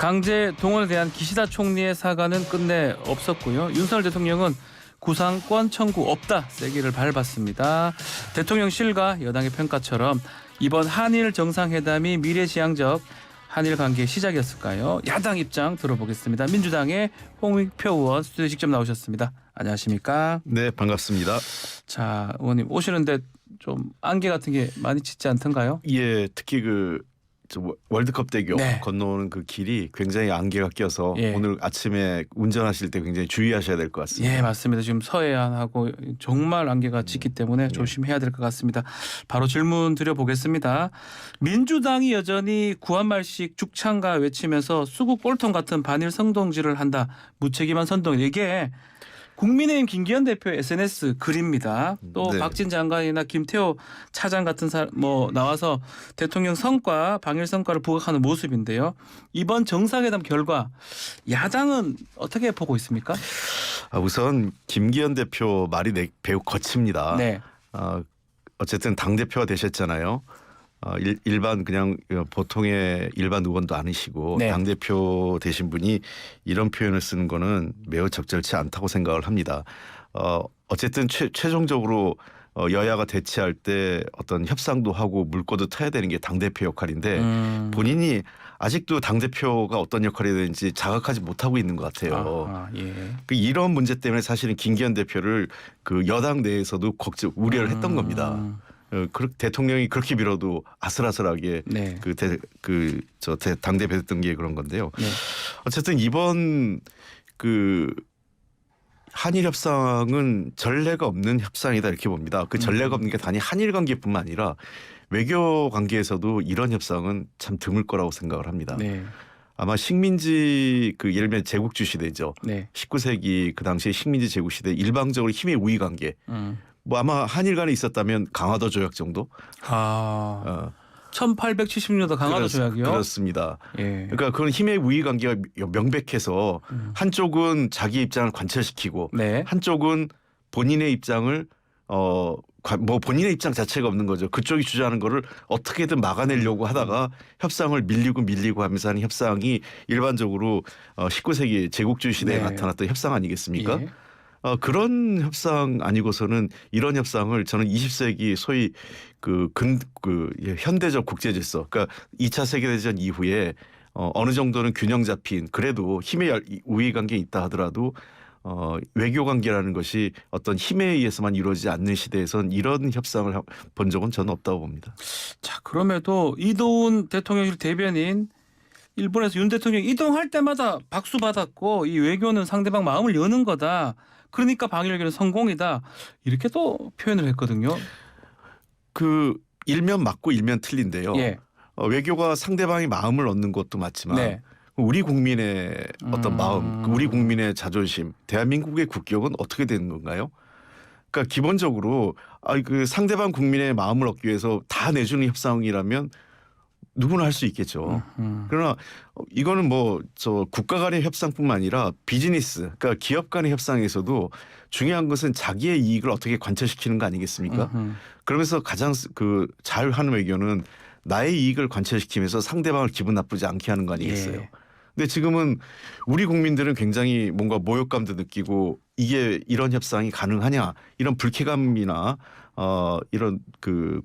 강제 동원에 대한 기시다 총리의 사과는 끝내 없었고요. 윤석열 대통령은 구상권 청구 없다 세기를 밟았습니다. 대통령실과 여당의 평가처럼 이번 한일 정상회담이 미래지향적 한일 관계의 시작이었을까요? 야당 입장 들어보겠습니다. 민주당의 홍익표 의원 스튜디오에 직접 나오셨습니다. 안녕하십니까? 네, 반갑습니다. 자, 의원님 오시는데 좀 안개 같은 게 많이 짙지 않던가요? 예, 특히 월드컵 대교 네. 건너오는 그 길이 굉장히 안개가 껴서 예. 오늘 아침에 운전하실 때 굉장히 주의하셔야 될 것 같습니다. 예, 맞습니다. 지금 서해안하고 정말 안개가 짙기 때문에 조심해야 될 것 같습니다. 바로 질문 드려보겠습니다. 민주당이 여전히 구한말식 죽창가 외치면서 수국 꼴통 같은 반일 선동질을 한다. 무책임한 선동. 이게 국민의힘 김기현 대표의 SNS 글입니다. 또 네. 박진 장관이나 김태호 차장 같은 나와서 대통령 성과, 방일 성과를 부각하는 모습인데요. 이번 정상회담 결과 야당은 어떻게 보고 있습니까? 우선 김기현 대표 말이 매우 거칩니다. 네. 어쨌든 당 대표가 되셨잖아요. 일반 그냥 보통의 일반 의원도 아니시고 네. 당 대표 되신 분이 이런 표현을 쓰는 거는 매우 적절치 않다고 생각을 합니다. 어쨌든 최종적으로 여야가 대치할 때 어떤 협상도 하고 물꼬도 터야 되는 게 당 대표 역할인데 본인이 아직도 당 대표가 어떤 역할이 되는지 자각하지 못하고 있는 것 같아요. 예. 이런 문제 때문에 사실은 김기현 대표를 그 여당 내에서도 우려를 했던 겁니다. 대통령이 그렇게 빌어도 아슬아슬하게 네. 당 대표 됐던 게 그런 건데요. 네. 어쨌든 이번 한일 협상은 전례가 없는 협상이다 이렇게 봅니다. 그 전례가 없는 게 단지 한일 관계뿐만 아니라 외교 관계에서도 이런 협상은 참 드물 거라고 생각을 합니다. 네. 아마 식민지 예를 들면 제국주 시대죠. 네. 19세기 그 당시에 식민지 제국 시대 일방적으로 힘의 우위 관계. 아마 한일 간에 있었다면 강화도 조약 정도. 1870년도 강화도 조약이요? 그렇습니다. 예. 그러니까 그런 힘의 우위 관계가 명백해서 한쪽은 자기 입장을 관철시키고 네. 한쪽은 본인의 입장을 본인의 입장 자체가 없는 거죠. 그쪽이 주장하는 거를 어떻게든 막아내려고 하다가 협상을 밀리고 하면서 하는 협상이 일반적으로 19세기 제국주의 시대에 네. 나타났던 협상 아니겠습니까? 예. 그런 협상 아니고서는 이런 협상을 저는 20세기 소위 현대적 국제 질서, 그러니까 2차 세계대전 이후에 어느 정도는 균형 잡힌 그래도 힘의 우위 관계에 있다 하더라도 외교 관계라는 것이 어떤 힘에 의해서만 이루어지지 않는 시대에선 이런 협상을 본 적은 저는 없다고 봅니다. 자, 그럼에도 이도훈 대통령실 대변인 일본에서 윤 대통령 이동할 때마다 박수 받았고 이 외교는 상대방 마음을 여는 거다. 그러니까 방일외교는 성공이다. 이렇게 또 표현을 했거든요. 일면 맞고 일면 틀린데요. 예. 외교가 상대방의 마음을 얻는 것도 맞지만 네. 우리 국민의 어떤 마음, 우리 국민의 자존심, 대한민국의 국격은 어떻게 되는 건가요? 그러니까 기본적으로 상대방 국민의 마음을 얻기 위해서 다 내주는 협상이라면 누구나 할 수 있겠죠. 그러나 이거는 국가 간의 협상뿐만 아니라 비즈니스, 그러니까 기업 간의 협상에서도 중요한 것은 자기의 이익을 어떻게 관철시키는 거 아니겠습니까? 그러면서 가장 잘 하는 외교는 나의 이익을 관철시키면서 상대방을 기분 나쁘지 않게 하는 거 아니겠어요? 예. 근데 지금은 우리 국민들은 굉장히 뭔가 모욕감도 느끼고 이런 협상이 가능하냐 이런 불쾌감이나 이런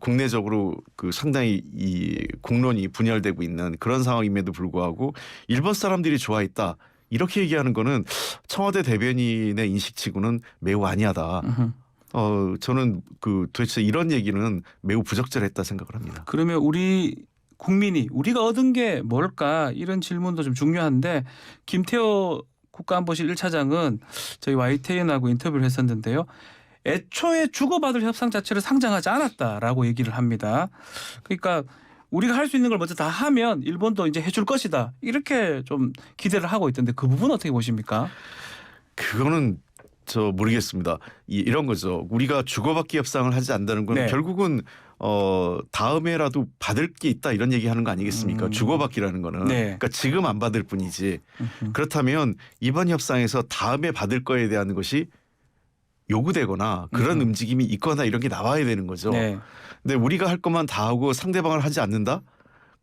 국내적으로 상당히 이 공론이 분열되고 있는 그런 상황임에도 불구하고 일본 사람들이 좋아했다 이렇게 얘기하는 거는 청와대 대변인의 인식치고는 매우 아니하다. 저는 도대체 이런 얘기는 매우 부적절했다 생각을 합니다. 그러면 우리가 얻은 게 뭘까 이런 질문도 좀 중요한데 김태호 국가안보실 1차장은 저희 YTN하고 인터뷰를 했었는데요. 애초에 주고받을 협상 자체를 상정하지 않았다라고 얘기를 합니다. 그러니까 우리가 할 수 있는 걸 먼저 다 하면 일본도 이제 해줄 것이다. 이렇게 좀 기대를 하고 있던데 그 부분 어떻게 보십니까? 그거는 모르겠습니다. 이런 거죠. 우리가 주고받기 협상을 하지 않는다는 건 네. 결국은 다음에라도 받을 게 있다 이런 얘기하는 거 아니겠습니까? 주고받기라는 거는. 네. 그러니까 지금 안 받을 뿐이지. 그렇다면 이번 협상에서 다음에 받을 거에 대한 것이 요구되거나 그런 움직임이 있거나 이런 게 나와야 되는 거죠. 네. 근데 우리가 할 것만 다 하고 상대방을 하지 않는다?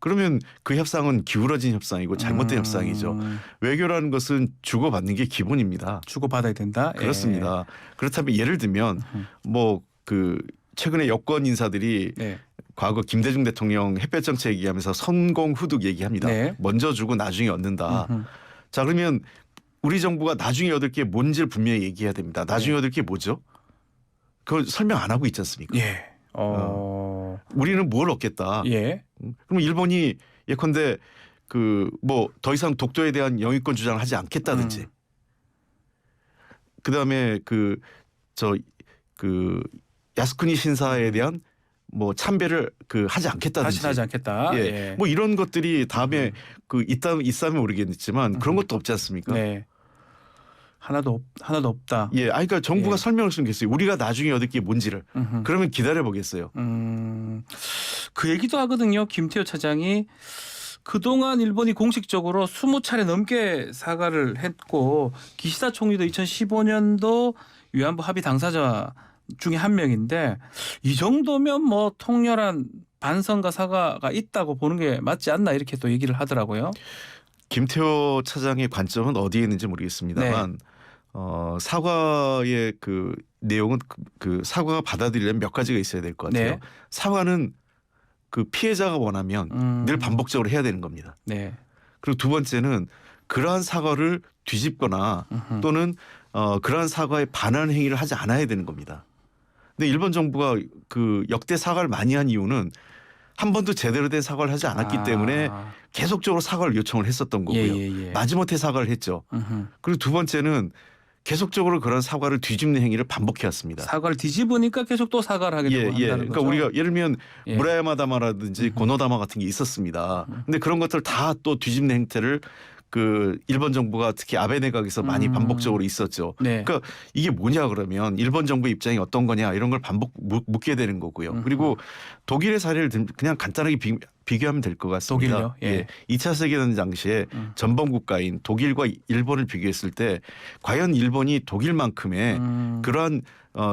그러면 그 협상은 기울어진 협상이고 잘못된 협상이죠. 외교라는 것은 주고받는 게 기본입니다. 주고받아야 된다. 그렇습니다. 그렇다면 예를 들면 뭐 그 최근에 여권 인사들이 네. 과거 김대중 대통령 햇볕 정책 얘기하면서 선공후득 얘기합니다. 네. 먼저 주고 나중에 얻는다. 자 그러면 우리 정부가 나중에 얻을 게 뭔지를 분명히 얘기해야 됩니다. 나중에 얻을 게 뭐죠? 그걸 설명 안 하고 있지 않습니까? 예. 우리는 뭘 얻겠다. 예. 그럼 일본이 예컨대 그 뭐 더 이상 독도에 대한 영유권 주장을 하지 않겠다든지. 그다음에 그 야스쿠니 신사에 대한 뭐 참배를 하지 않겠다든지. 다시 하지 않겠다. 예. 예. 뭐 이런 것들이 다음에 있다면 모르겠지만 그런 것도 없지 않습니까? 네. 하나도 없다. 예. 그러니까 정부가 예. 설명할 수는 있겠어요. 우리가 나중에 얻을 게 뭔지를. 그러면 기다려 보겠어요. 그 얘기도 하거든요. 김태호 차장이 그동안 일본이 공식적으로 20차례 넘게 사과를 했고 기시다 총리도 2015년도 위안부 합의 당사자 중에 한 명인데 이 정도면 뭐 통렬한 반성과 사과가 있다고 보는 게 맞지 않나 이렇게 또 얘기를 하더라고요. 김태호 차장의 관점은 어디에 있는지 모르겠습니다만 사과의 그 내용은 그 사과가 받아들이려면 몇 가지가 있어야 될 것 같아요. 네. 사과는 그 피해자가 원하면 늘 반복적으로 해야 되는 겁니다. 네. 그리고 두 번째는 그러한 사과를 뒤집거나 또는 그러한 사과에 반하는 행위를 하지 않아야 되는 겁니다. 근데 일본 정부가 그 역대 사과를 많이 한 이유는 한 번도 제대로 된 사과를 하지 않았기 때문에 계속적으로 사과를 요청을 했었던 거고요. 예. 마지못해 사과를 했죠. 그리고 두 번째는 계속적으로 그런 사과를 뒤집는 행위를 반복해왔습니다. 사과를 뒤집으니까 계속 또 사과를 하게 되고 한다는 그러니까 거죠. 우리가 예를 들면 예. 무라야마다마라든지 고노다마 같은 게 있었습니다. 근데 그런 것들 다 또 뒤집는 행태를 그 일본 정부가 특히 아베 내각에서 많이 반복적으로 있었죠. 네. 그러니까 이게 뭐냐 그러면 일본 정부 입장이 어떤 거냐 이런 걸 반복 묻게 되는 거고요. 그리고 독일의 사례를 그냥 간단하게 비교하면 될 것 같습니다. 독일요? 예. 2차 세계대전 당시에 전범 국가인 독일과 일본을 비교했을 때 과연 일본이 독일만큼의 그러한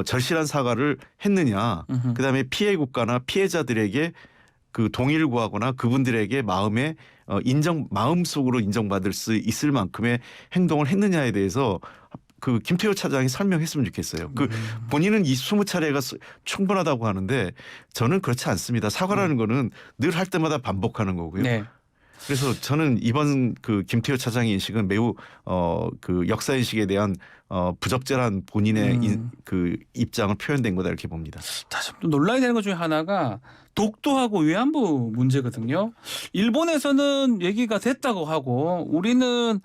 절실한 사과를 했느냐. 그다음에 피해 국가나 피해자들에게 그 동의를 구하거나 그분들에게 마음속으로 인정받을 수 있을 만큼의 행동을 했느냐에 대해서 그 김태호 차장이 설명했으면 좋겠어요. 그 본인은 이 20차례가 충분하다고 하는데 저는 그렇지 않습니다. 사과라는 거는 늘 할 때마다 반복하는 거고요. 네. 그래서 저는 이번 그 김태호 차장의 인식은 매우 그 역사 인식에 대한 부적절한 본인의 그 입장을 표현된 거다 이렇게 봅니다. 다시 또 놀라야 되는 것 중에 하나가 독도하고 위안부 문제거든요. 일본에서는 얘기가 됐다고 하고 우리는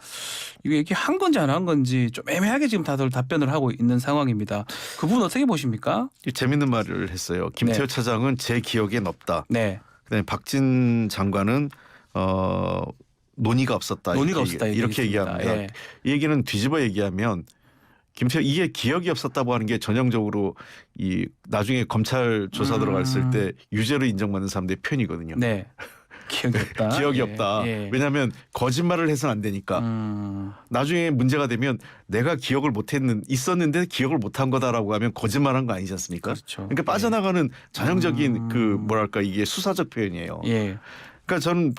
이거 얘기한 건지 안 한 건지 좀 애매하게 지금 다들 답변을 하고 있는 상황입니다. 그 부분 어떻게 보십니까? 재밌는 말을 했어요. 김태호 네. 차장은 제 기억엔 없다. 네. 그다음에 박진 장관은 논의가 없었다. 이렇게 얘기합니다. 예. 이 얘기는 뒤집어 얘기하면 김태호 이게 기억이 없었다고 하는 게 전형적으로 이 나중에 검찰 조사 들어갔을 때 유죄로 인정받는 사람들의 표현이거든요. 네. 기억이 없다. 기억이 예. 없다. 예. 왜냐하면 거짓말을 해서는 안 되니까. 나중에 문제가 되면 내가 기억을 있었는데 기억을 못한 거다라고 하면 거짓말한 거 아니지 않습니까? 그렇죠. 그러니까 빠져나가는 전형적인 그 뭐랄까 이게 수사적 표현이에요. 예. 그러니까 저는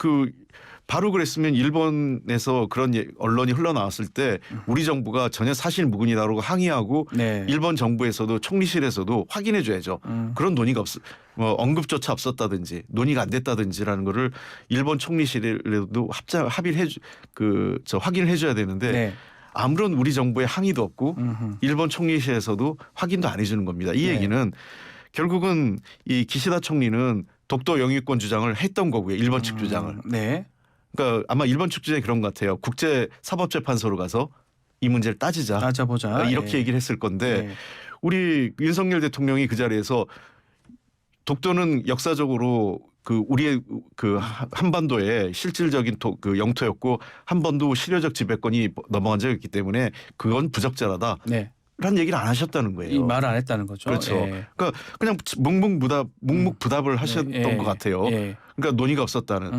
바로 그랬으면 일본에서 그런 언론이 흘러나왔을 때 우리 정부가 전혀 사실 무근이다라고 항의하고 네. 일본 정부에서도 총리실에서도 확인해 줘야죠. 그런 논의가 언급조차 없었다든지 논의가 안 됐다든지라는 거를 일본 총리실에도 합의를 확인을 해 줘야 되는데 네. 아무런 우리 정부의 항의도 없고 일본 총리실에서도 확인도 안 해주는 겁니다. 이 네. 얘기는 결국은 이 기시다 총리는 독도 영유권 주장을 했던 거고요. 일본 측 주장을. 네. 그러니까 아마 일본 측 주장이 그런 것 같아요. 국제사법재판소로 가서 이 문제를 따져보자. 이렇게 예. 얘기를 했을 건데 네. 우리 윤석열 대통령이 그 자리에서 독도는 역사적으로 그 우리의 그 한반도의 실질적인 그 영토였고 한 번도 실효적 지배권이 넘어간 적이 없기 때문에 그건 부적절하다. 네. 라는 얘기를 안 하셨다는 거예요. 이 말을 안 했다는 거죠. 그렇죠. 예. 그러니까 그냥 묵묵부답을 하셨던 예. 것 같아요. 예. 그러니까 논의가 없었다는.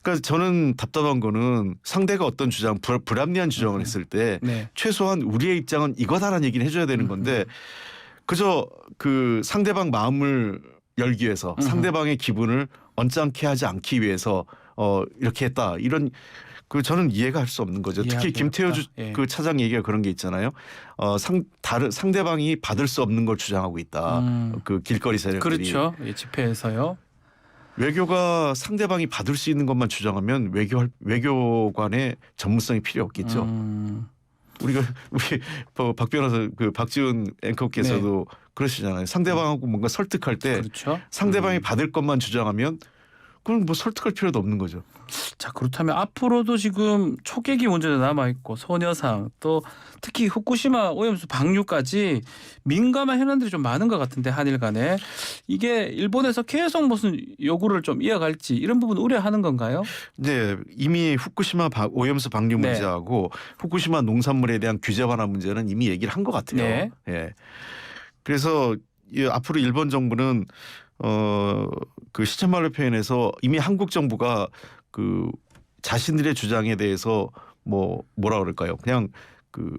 그러니까 저는 답답한 거는 상대가 어떤 주장, 불합리한 주장을 했을 때 네. 최소한 우리의 입장은 이거다라는 얘기를 해줘야 되는 건데 그저 그 상대방 마음을 열기 위해서 상대방의 기분을 언짢게 하지 않기 위해서 이렇게 했다. 이런 저는 이해가 할 수 없는 거죠. 특히 김태호 예. 그 차장 얘기가 그런 게 있잖아요. 상대방이 받을 수 없는 걸 주장하고 있다. 그 길거리 세력들이. 그렇죠. 예, 집회에서요. 외교가 상대방이 받을 수 있는 것만 주장하면 외교관의 전문성이 필요 없겠죠. 우리 박 변호사 그 박지훈 앵커께서도 그러시잖아요. 상대방하고 뭔가 설득할 때 그렇죠. 상대방이 받을 것만 주장하면 그럼 뭐 설득할 필요도 없는 거죠. 자, 그렇다면 앞으로도 지금 초계기 문제도 남아 있고 소녀상 또 특히 후쿠시마 오염수 방류까지 민감한 현안들이 좀 많은 것 같은데 한일 간에 이게 일본에서 계속 무슨 요구를 좀 이어갈지 이런 부분 우려하는 건가요? 네, 이미 후쿠시마 오염수 방류 네. 문제하고 후쿠시마 농산물에 대한 규제 완화 문제는 이미 얘기를 한 것 같아요. 네. 예. 그래서 앞으로 일본 정부는 그 시체말로 표현해서 이미 한국 정부가 그 자신들의 주장에 대해서 뭐라 그럴까요? 그냥 그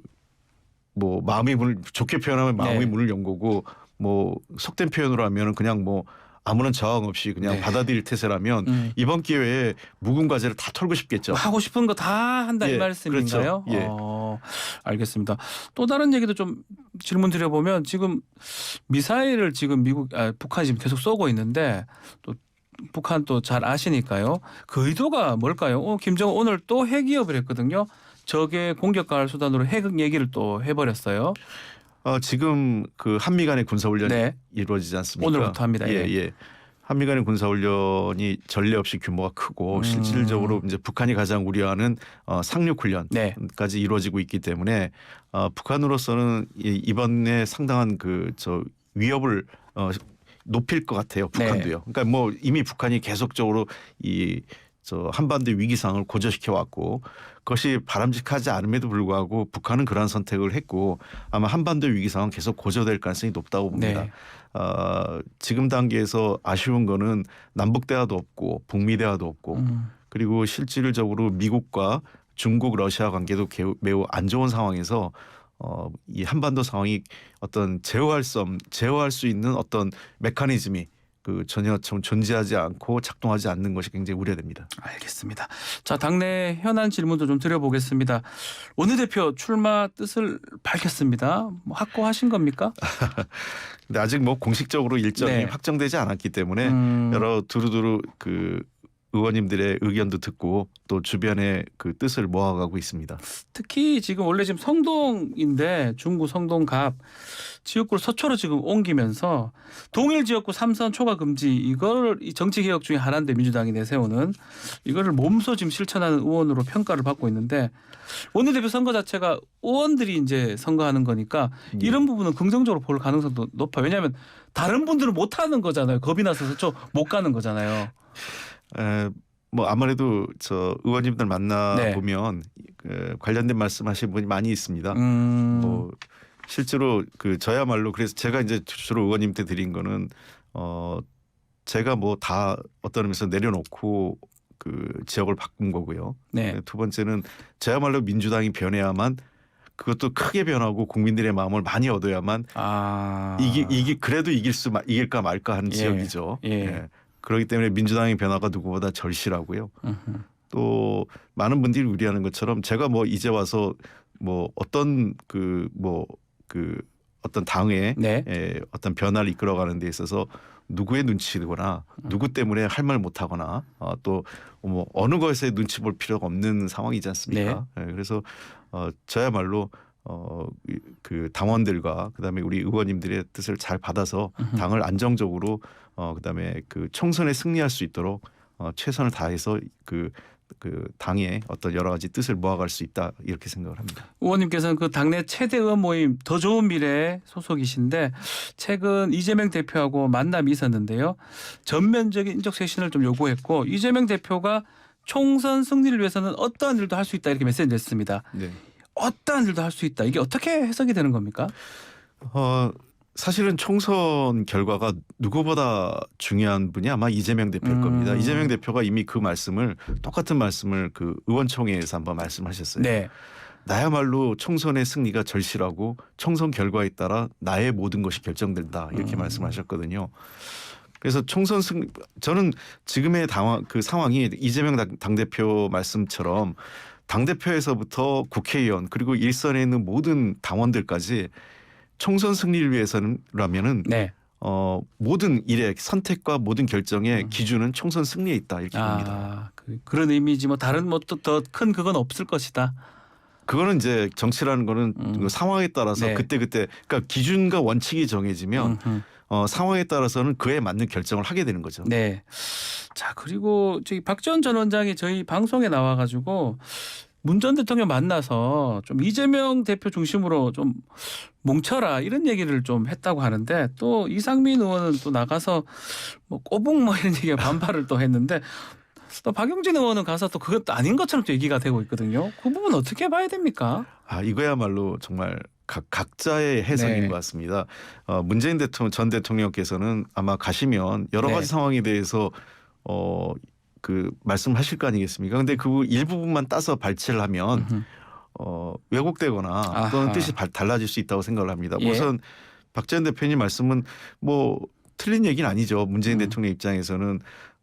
뭐 마음의 문을 좋게 표현하면 마음의 네. 문을 연 거고 뭐 속된 표현으로 하면은 그냥 뭐 아무런 저항 없이 그냥 네. 받아들일 태세라면 이번 기회에 묵은 과제를 다 털고 싶겠죠. 하고 싶은 거 다 한다 이 예, 말씀인가요? 그렇죠. 예. 알겠습니다. 또 다른 얘기도 좀 질문 드려보면 지금 미사일을 지금 북한이 지금 계속 쏘고 있는데 또 북한 또 잘 아시니까요. 그 의도가 뭘까요? 김정은 오늘 또 핵위협을 했거든요. 적의 공격 가할 수단으로 핵 얘기를 또 해버렸어요. 지금 그 한미 간의 군사훈련이 네. 이루어지지 않습니까? 오늘부터 합니다. 예, 예. 한미 간의 군사훈련이 전례 없이 규모가 크고 실질적으로 이제 북한이 가장 우려하는 상륙훈련까지 네. 이루어지고 있기 때문에 북한으로서는 이번에 상당한 위협을 높일 것 같아요. 북한도요. 네. 그러니까 뭐 이미 북한이 계속적으로 한반도 위기 상황을 고조시켜 왔고 그것이 바람직하지 않음에도 불구하고 북한은 그러한 선택을 했고 아마 한반도 위기 상황 계속 고조될 가능성이 높다고 봅니다. 네. 지금 단계에서 아쉬운 거는 남북 대화도 없고 북미 대화도 없고 그리고 실질적으로 미국과 중국 러시아 관계도 매우 안 좋은 상황에서 이 한반도 상황이 어떤 제어할 수 있는 어떤 메커니즘이 전혀 존재하지 않고 작동하지 않는 것이 굉장히 우려됩니다. 알겠습니다. 자, 당내 현안 질문도 좀 드려보겠습니다. 원내대표 출마 뜻을 밝혔습니다. 확고하신 겁니까? 근데 아직 공식적으로 일정이 네. 확정되지 않았기 때문에 여러 두루두루 의원님들의 의견도 듣고 또 주변의 뜻을 모아가고 있습니다. 특히 지금 원래 지금 성동인데 중구 성동갑 지역구를 서초로 지금 옮기면서 동일 지역구 3선 초과 금지 이걸 이 정치 개혁 중에 하나인데 민주당이 내세우는 이거를 몸소 지금 실천하는 의원으로 평가를 받고 있는데 원내대표 선거 자체가 의원들이 이제 선거하는 거니까 이런 부분은 긍정적으로 볼 가능성도 높아요. 왜냐하면 다른 분들은 못 하는 거잖아요. 겁이 나서 서초 못 가는 거잖아요. 아무래도 의원님들 만나 네. 보면 관련된 말씀하신 분이 많이 있습니다. 실제로 저야말로 그래서 제가 이제 주로 의원님한테 드린 거는 제가 다 어떤 의미에서 내려놓고 지역을 바꾼 거고요. 네. 두 번째는 저야말로 민주당이 변해야만 그것도 크게 변하고 국민들의 마음을 많이 얻어야만 그래도 이길까 말까 하는 지역이죠. 예. 그렇기 때문에 민주당의 변화가 누구보다 절실하고요. 또 많은 분들이 우려하는 것처럼 제가 이제 와서 어떤 어떤 당의 네. 어떤 변화를 이끌어가는 데 있어서 누구의 눈치거나 누구 때문에 할 말 못하거나 또 어느 것에 눈치 볼 필요가 없는 상황이지 않습니까? 네. 그래서 저야말로 당원들과 그다음에 우리 의원님들의 뜻을 잘 받아서 당을 안정적으로 그다음에 총선에 승리할 수 있도록 최선을 다해서 당의 어떤 여러 가지 뜻을 모아갈 수 있다 이렇게 생각을 합니다. 의원님께서는 당내 최대 의원 모임 더 좋은 미래 소속이신데 최근 이재명 대표하고 만남이 있었는데요. 전면적인 인적 쇄신을 좀 요구했고 이재명 대표가 총선 승리를 위해서는 어떠한 일도 할 수 있다 이렇게 메시지 냈습니다. 네. 어떠한 일도 할 수 있다. 이게 어떻게 해석이 되는 겁니까? 사실은 총선 결과가 누구보다 중요한 분이 아마 이재명 대표일 겁니다. 이재명 대표가 이미 똑같은 말씀을 의원총회에서 한번 말씀하셨어요. 네. 나야말로 총선의 승리가 절실하고 총선 결과에 따라 나의 모든 것이 결정된다 이렇게 말씀하셨거든요. 그래서 총선 승리 저는 지금의 그 상황이 이재명 당대표 말씀처럼 당대표에서부터 국회의원 그리고 일선에 있는 모든 당원들까지 총선 승리를 위해서라면은 네. 모든 일의 선택과 모든 결정의 기준은 총선 승리에 있다 이렇게 봅니다. 그런 의미지 뭐 다른 뭐 또 더 큰 그건 없을 것이다. 그거는 이제 정치라는 거는 그 상황에 따라서 네. 그때 그러니까 기준과 원칙이 정해지면 상황에 따라서는 그에 맞는 결정을 하게 되는 거죠. 네. 자, 그리고 저기 박지원 전 원장이 저희 방송에 나와가지고 문 전 대통령 만나서 좀 이재명 대표 중심으로 좀 뭉쳐라 이런 얘기를 좀 했다고 하는데 또 이상민 의원은 또 나가서 뭐 꼬북 뭐 이런 얘기에 반발을 또 했는데 또 박용진 의원은 가서 또 그것도 아닌 것처럼 또 얘기가 되고 있거든요. 그 부분 어떻게 봐야 됩니까? 이거야말로 정말 각자의 해석인 네. 것 같습니다. 문재인 전 대통령께서는 아마 가시면 여러 가지 네. 상황에 대해서 그 말씀하실 거 아니겠습니까? 근데 그 일부분만 따서 발췌를 하면 왜곡되거나 또는 아하. 뜻이 달라질 수 있다고 생각을 합니다. 예. 우선 박지원 대표님 말씀은 뭐 틀린 얘기는 아니죠. 문재인 대통령 입장에서는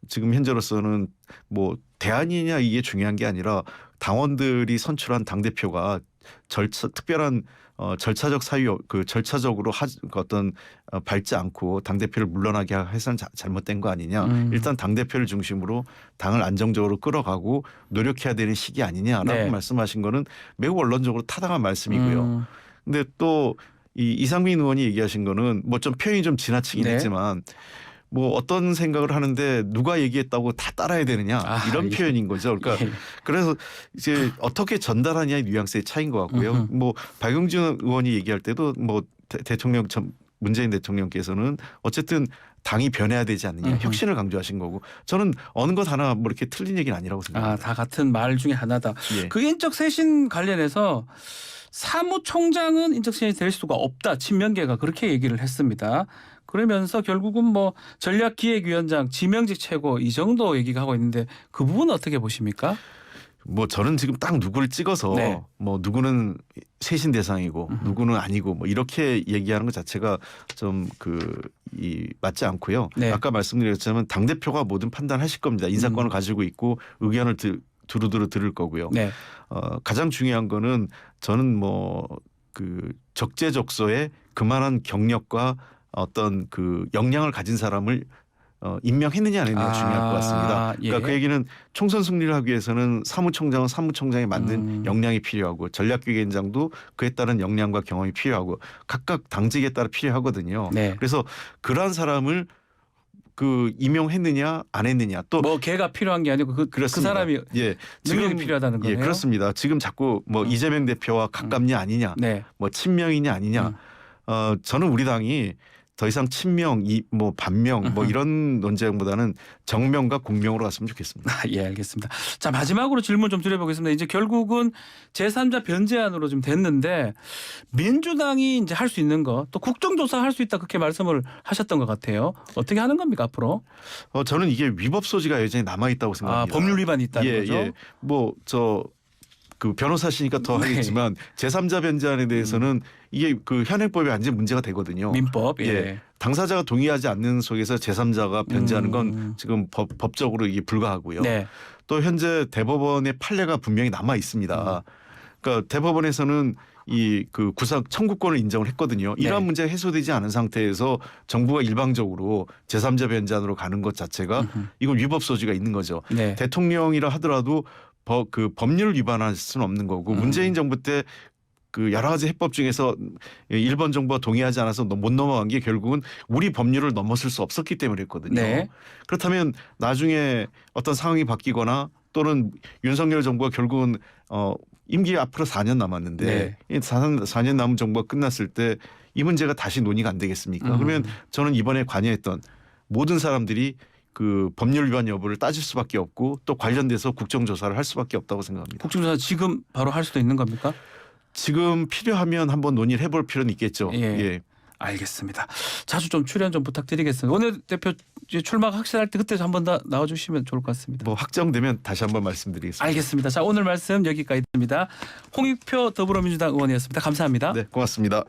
지금 현재로서는 뭐 대안이냐 이게 중요한 게 아니라 당원들이 선출한 당 대표가 특별한 절차적 사유 그 절차적으로 어떤 밟지 않고 당 대표를 물러나게 해서는 잘못된 거 아니냐. 일단 당 대표를 중심으로 당을 안정적으로 끌어가고 노력해야 되는 시기 아니냐라고 네. 말씀하신 거는 매우 원론적으로 타당한 말씀이고요. 근데 또 이상민 의원이 얘기하신 거는 뭐 좀 표현이 좀 지나치긴 네. 했지만 뭐 어떤 생각을 하는데 누가 얘기했다고 다 따라야 되느냐 이런 예. 표현인 거죠. 그러니까 예. 그래서 이제 어떻게 전달하냐의 뉘앙스의 차이인 것 같고요. 뭐 박용진 의원이 얘기할 때도 뭐 대통령 문재인 대통령께서는 어쨌든 당이 변해야 되지 않느냐 혁신을 강조하신 거고 저는 어느 것 하나 뭐 이렇게 틀린 얘기는 아니라고 생각합니다. 다 같은 말 중에 하나다. 예. 그 인적 쇄신 관련해서 사무총장은 인적 쇄신이 될 수가 없다. 친명계가 그렇게 얘기를 했습니다. 그러면서 결국은 뭐 전략기획위원장 지명직 최고 이 정도 얘기가 하고 있는데 그 부분은 어떻게 보십니까? 뭐 저는 지금 딱 누구를 찍어서 네. 뭐 누구는 쇄신 대상이고 누구는 아니고 뭐 이렇게 얘기하는 것 자체가 좀 맞지 않고요. 네. 아까 말씀드렸지만 당 대표가 모든 판단하실 겁니다. 인사권을 가지고 있고 의견을 두루두루 들을 거고요. 네. 가장 중요한 거는 저는 뭐 적재적소에 그만한 경력과 어떤 그 역량을 가진 사람을 임명했느냐 안 했느냐가 중요할 것 같습니다. 예. 그러니까 그 얘기는 총선 승리를 하기 위해서는 사무총장은 사무총장에 맞는 역량이 필요하고 전략기획위원장도 그에 따른 역량과 경험이 필요하고 각각 당직에 따라 필요하거든요. 네. 그래서 그러한 사람을 임용했느냐 안 했느냐 또 뭐 걔가 필요한 게 아니고 그 그렇습니다. 사람이 능력이 필요하다는 거네요. 예, 그렇습니다. 지금 자꾸 뭐 이재명 대표와 가깝냐 아니냐, 네. 뭐 친명이냐 아니냐. 저는 우리 당이 더 이상 친명, 뭐 반명, 뭐 이런 논쟁보다는 정명과 공명으로 갔으면 좋겠습니다. 예, 알겠습니다. 자, 마지막으로 질문 좀 드려보겠습니다. 이제 결국은 제3자 변제안으로 좀 됐는데 민주당이 이제 할 수 있는 거 또 국정조사 할 수 있다 그렇게 말씀을 하셨던 것 같아요. 어떻게 하는 겁니까 앞으로? 저는 이게 위법 소지가 여전히 남아 있다고 생각합니다. 법률 위반이 있다는 거죠? 예. 뭐 변호사시니까 더 네. 하겠지만 제3자 변제안에 대해서는 이게 현행법에 완전 문제가 되거든요. 민법. 예. 당사자가 동의하지 않는 속에서 제3자가 변제하는 건 지금 법적으로 이게 불가하고요. 네. 또 현재 대법원의 판례가 분명히 남아 있습니다. 그러니까 대법원에서는 구상 청구권을 인정을 했거든요. 이러한 네. 문제가 해소되지 않은 상태에서 정부가 일방적으로 제3자 변제안으로 가는 것 자체가 이건 위법 소지가 있는 거죠. 네. 대통령이라 하더라도 법률을 위반할 수는 없는 거고 문재인 정부 때 여러 가지 해법 중에서 일본 정부가 동의하지 않아서 못 넘어간 게 결국은 우리 법률을 넘어설 수 없었기 때문에 그랬거든요. 네. 그렇다면 나중에 어떤 상황이 바뀌거나 또는 윤석열 정부가 결국은 임기 앞으로 4년 남았는데 네. 이 4년 남은 정부가 끝났을 때 이 문제가 다시 논의가 안 되겠습니까? 그러면 저는 이번에 관여했던 모든 사람들이 법률 위반 여부를 따질 수밖에 없고 또 관련돼서 국정조사를 할 수밖에 없다고 생각합니다. 국정조사 지금 바로 할 수도 있는 겁니까? 지금 필요하면 한번 논의를 해볼 필요는 있겠죠. 예. 알겠습니다. 자주 좀 출연 좀 부탁드리겠습니다. 원내대표 출마가 확실할 때 그때 한번 더 나와주시면 좋을 것 같습니다. 뭐 확정되면 다시 한번 말씀드리겠습니다. 알겠습니다. 자, 오늘 말씀 여기까지입니다. 홍익표 더불어민주당 의원이었습니다. 감사합니다. 네, 고맙습니다.